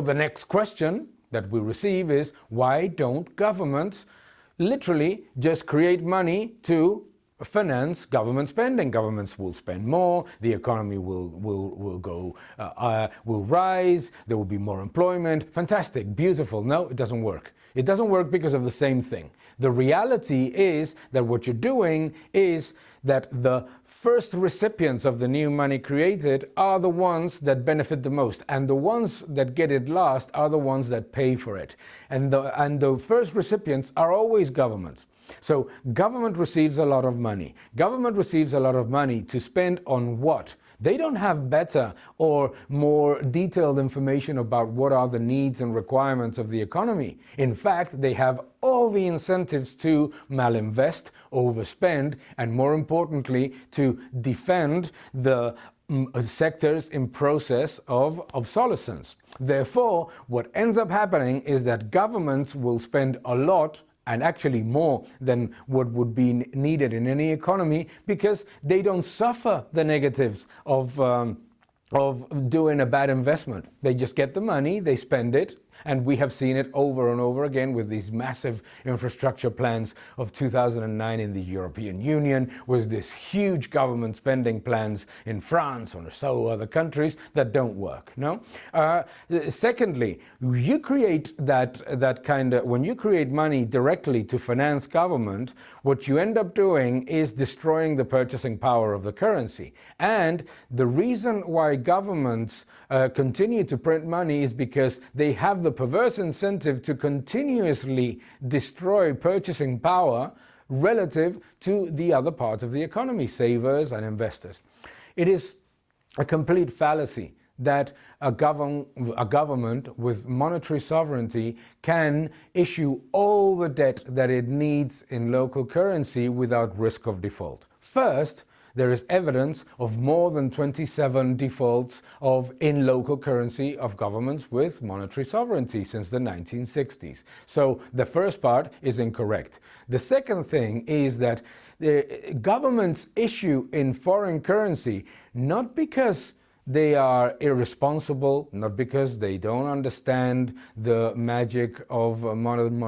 The next question that we receive is, why don't governments literally just create money to finance government spending? Governments will spend more, the economy will rise, there will be more employment. Fantastic, beautiful. No, it doesn't work. It doesn't work because of the same thing. The reality is that what you're doing is that the first recipients of the new money created are the ones that benefit the most, and the ones that get it last are the ones that pay for it. And the first recipients are always governments. So government receives a lot of money. Government receives a lot of money to spend on what? They don't have better or more detailed information about what are the needs and requirements of the economy. In fact, they have all the incentives to malinvest, overspend, and more importantly, to defend the sectors in process of obsolescence. Therefore, what ends up happening is that governments will spend a lot, and actually more than what would be needed in any economy, because they don't suffer the negatives of doing a bad investment. They just get the money, they spend it, and we have seen it over and over again with these massive infrastructure plans of 2009 in the European Union, with this huge government spending plans in France or so other countries that don't work. No. Secondly, you create when you create money directly to finance government, what you end up doing is destroying the purchasing power of the currency. And the reason why governments continue to print money is because they have the perverse incentive to continuously destroy purchasing power relative to the other parts of the economy, savers and investors. It is a complete fallacy that a government with monetary sovereignty can issue all the debt that it needs in local currency without risk of default. First, there is evidence of more than 27 defaults in local currency of governments with monetary sovereignty since the 1960s. So the first part is incorrect. The second thing is that the governments issue in foreign currency not because they are irresponsible, not because they don't understand the magic of modern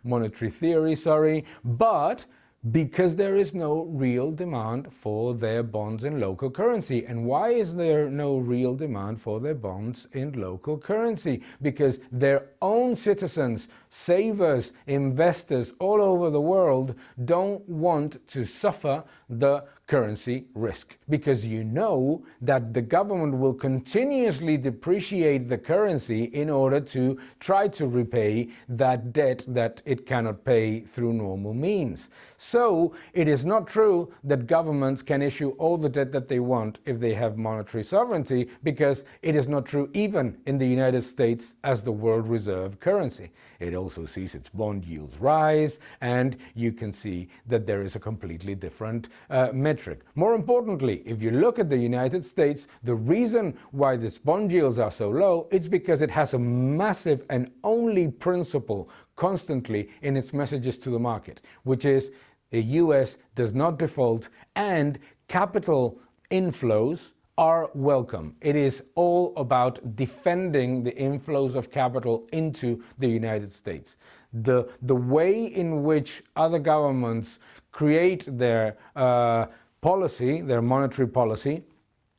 monetary theory, but because there is no real demand for their bonds in local currency. And why is there no real demand for their bonds in local currency? Because their own citizens, savers, investors all over the world don't want to suffer the currency risk, because you know that the government will continuously depreciate the currency in order to try to repay that debt that it cannot pay through normal means. So it is not true that governments can issue all the debt that they want if they have monetary sovereignty, because it is not true even in the United States as the world reserve currency. It also sees its bond yields rise, and you can see that there is a completely different metric. More importantly, if you look at the United States, the reason why its bond yields are so low, it's because it has a massive and only principle constantly in its messages to the market, which is the US does not default and capital inflows are welcome. It is all about defending the inflows of capital into the United States. The way in which other governments create their policy, their monetary policy,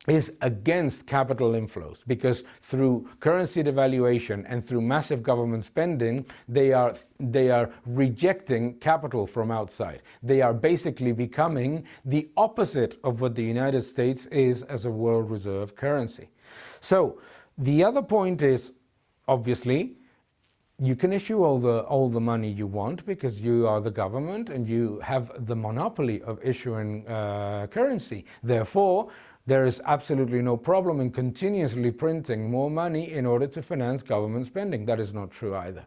is against capital inflows, because through currency devaluation and through massive government spending, they are rejecting capital from outside. They are basically becoming the opposite of what the United States is as a world reserve currency. So the other point is, obviously, you can issue all the money you want because you are the government and you have the monopoly of issuing currency. Therefore, there is absolutely no problem in continuously printing more money in order to finance government spending. That is not true either.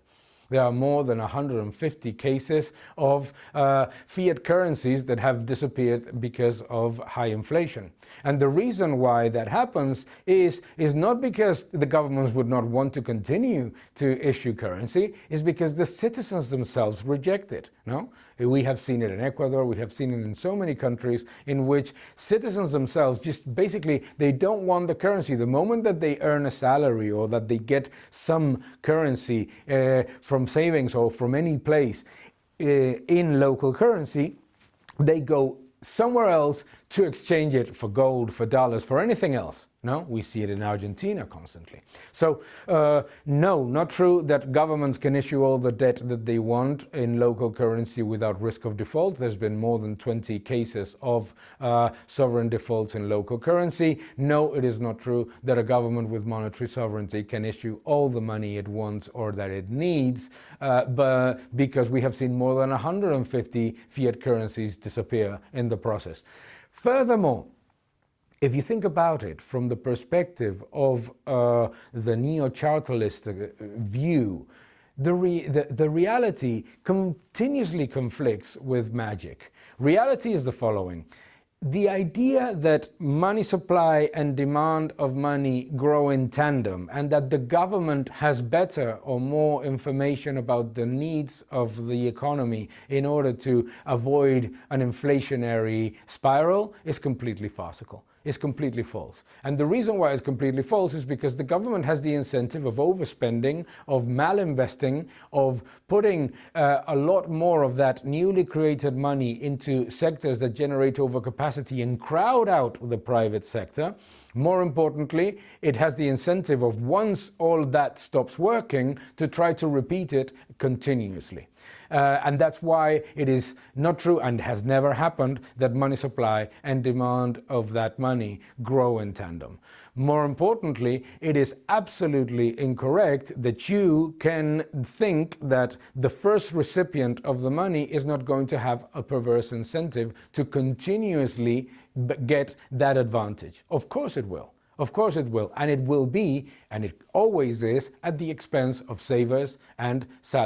There are more than 150 cases of fiat currencies that have disappeared because of high inflation. And the reason why that happens is not because the governments would not want to continue to issue currency, is because the citizens themselves reject it. No? We have seen it in Ecuador, we have seen it in so many countries in which citizens themselves just basically, they don't want the currency. The moment that they earn a salary or that they get some currency from savings or from any place in local currency, they go somewhere else to exchange it for gold, for dollars, for anything else. No, we see it in Argentina constantly. So, no, not true that governments can issue all the debt that they want in local currency without risk of default. There's been more than 20 cases of sovereign defaults in local currency. No, it is not true that a government with monetary sovereignty can issue all the money it wants or that it needs, but because we have seen more than 150 fiat currencies disappear in the process. Furthermore, if you think about it from the perspective of the neo-chartalist view, the reality continuously conflicts with magic. Reality is the following. The idea that money supply and demand of money grow in tandem and that the government has better or more information about the needs of the economy in order to avoid an inflationary spiral is completely farcical. Is completely false. And the reason why it's completely false is because the government has the incentive of overspending, of malinvesting, of putting a lot more of that newly created money into sectors that generate overcapacity and crowd out the private sector. More importantly, it has the incentive of, once all that stops working, to try to repeat it continuously. And that's why it is not true and has never happened that money supply and demand of that money grow in tandem. More importantly, it is absolutely incorrect that you can think that the first recipient of the money is not going to have a perverse incentive to continuously get that advantage. Of course it will. Of course it will. And it will be, and it always is, at the expense of savers and salaries.